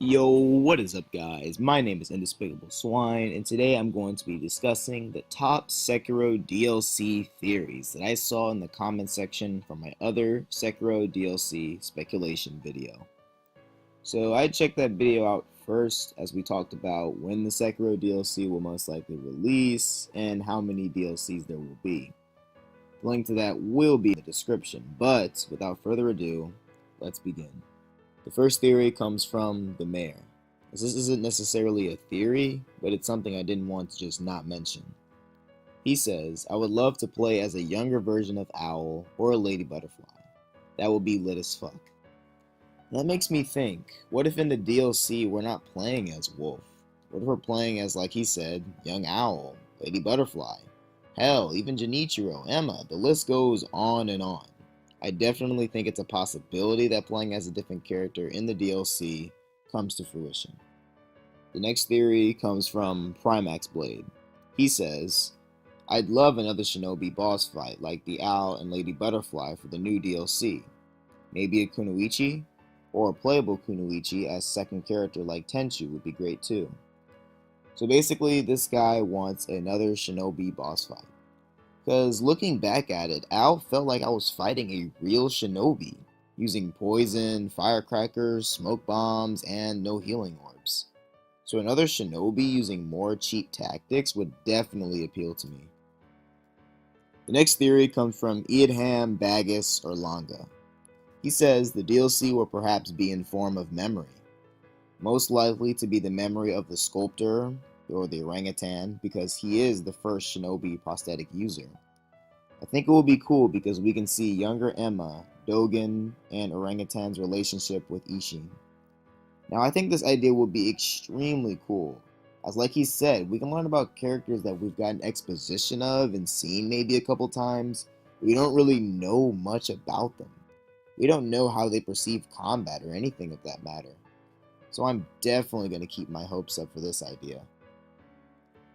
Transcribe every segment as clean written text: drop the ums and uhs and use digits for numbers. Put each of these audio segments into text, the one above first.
Yo, what is up guys? My name is IndespicableSwine, and today I'm going to be discussing the top Sekiro DLC theories that I saw in the comment section from my other Sekiro DLC speculation video. So I checked that video out first as we talked about when the Sekiro DLC will most likely release and how many DLCs there will be. The link to that will be in the description, but without further ado, let's begin. The first theory comes from the mayor. This isn't necessarily a theory, but it's something I didn't want to just not mention. He says, I would love to play as a younger version of Owl or a Lady Butterfly. That would be lit as fuck. That makes me think, what if in the DLC we're not playing as Wolf? What if we're playing as, like he said, young Owl, Lady Butterfly? Hell, even Junichiro, Emma, the list goes on and on. I definitely think it's a possibility that playing as a different character in the DLC comes to fruition. The next theory comes from Primax Blade. He says, I'd love another Shinobi boss fight like the Owl and Lady Butterfly for the new DLC. Maybe a Kunoichi, or a playable Kunoichi as second character like Tenchu would be great too. So basically this guy wants another Shinobi boss fight. Because looking back at it, Owl felt like I was fighting a real shinobi, using poison, firecrackers, smoke bombs, and no healing orbs. So another shinobi using more cheap tactics would definitely appeal to me. The next theory comes from Iadham, Bagus, or Langa. He says the DLC will perhaps be in form of memory, most likely to be the memory of the sculptor, or the orangutan, because he is the first shinobi prosthetic user. I think it will be cool because we can see younger Emma, Dogen, and orangutan's relationship with Isshin. Now I think this idea would be extremely cool, as like he said, we can learn about characters that we've gotten exposition of and seen maybe a couple times, but we don't really know much about them. We don't know how they perceive combat or anything of that matter. So I'm definitely going to keep my hopes up for this idea.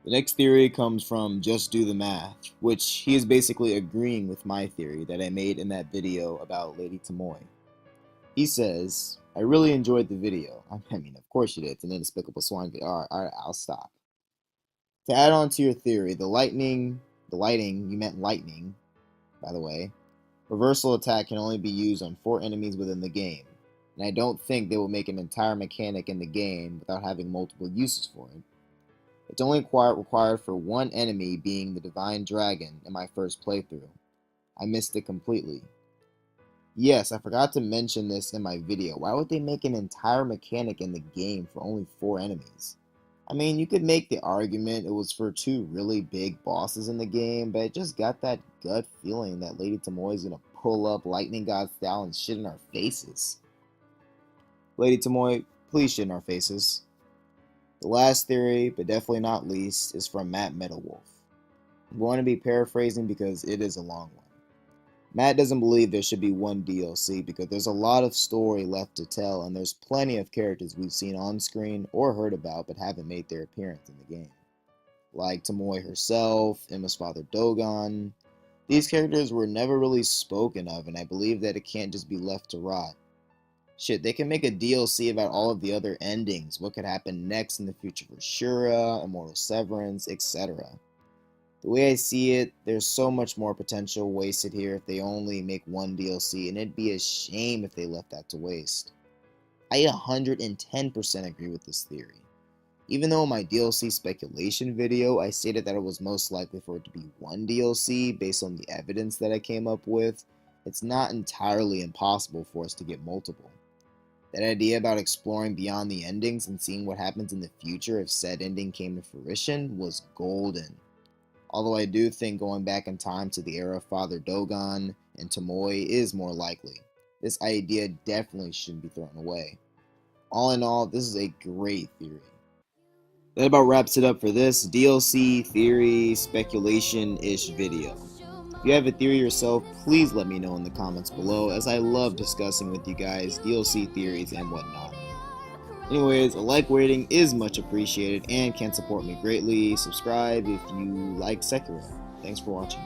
The next theory comes from Just Do the Math, which he is basically agreeing with my theory that I made in that video about Lady TOMOE. He says, I really enjoyed the video. I mean, of course you did. It's an IndespicableSwine video. Alright, I'll stop. To add on to your theory, the lighting, you meant lightning, by the way. Reversal attack can only be used on 4 enemies within the game, and I don't think they will make an entire mechanic in the game without having multiple uses for it. It's only required for 1 enemy, being the Divine Dragon, in my first playthrough. I missed it completely. Yes, I forgot to mention this in my video. Why would they make an entire mechanic in the game for only 4 enemies? I mean, you could make the argument it was for 2 really big bosses in the game, but I just got that gut feeling that Lady TOMOE is gonna pull up Lightning God style and shit in our faces. Lady TOMOE, please shit in our faces. The last theory, but definitely not least, is from Matt Metalwolf. I'm going to be paraphrasing because it is a long one. Matt doesn't believe there should be 1 DLC because there's a lot of story left to tell, and there's plenty of characters we've seen on screen or heard about but haven't made their appearance in the game. Like TOMOE herself, Emma's father Dogon. These characters were never really spoken of, and I believe that it can't just be left to rot. Shit, they can make a DLC about all of the other endings, what could happen next in the future for Shura, Immortal Severance, etc. The way I see it, there's so much more potential wasted here if they only make 1 DLC, and it'd be a shame if they left that to waste. I 110% agree with this theory. Even though in my DLC speculation video, I stated that it was most likely for it to be 1 DLC based on the evidence that I came up with, it's not entirely impossible for us to get multiple. That idea about exploring beyond the endings and seeing what happens in the future if said ending came to fruition was golden. Although I do think going back in time to the era of Father Dogon and TOMOE is more likely. This idea definitely shouldn't be thrown away. All in all, this is a great theory. That about wraps it up for this DLC theory speculation-ish video. If you have a theory yourself, please let me know in the comments below, as I love discussing with you guys DLC theories and whatnot. Anyways, a like rating is much appreciated and can support me greatly. Subscribe if you like Sekiro. Thanks for watching.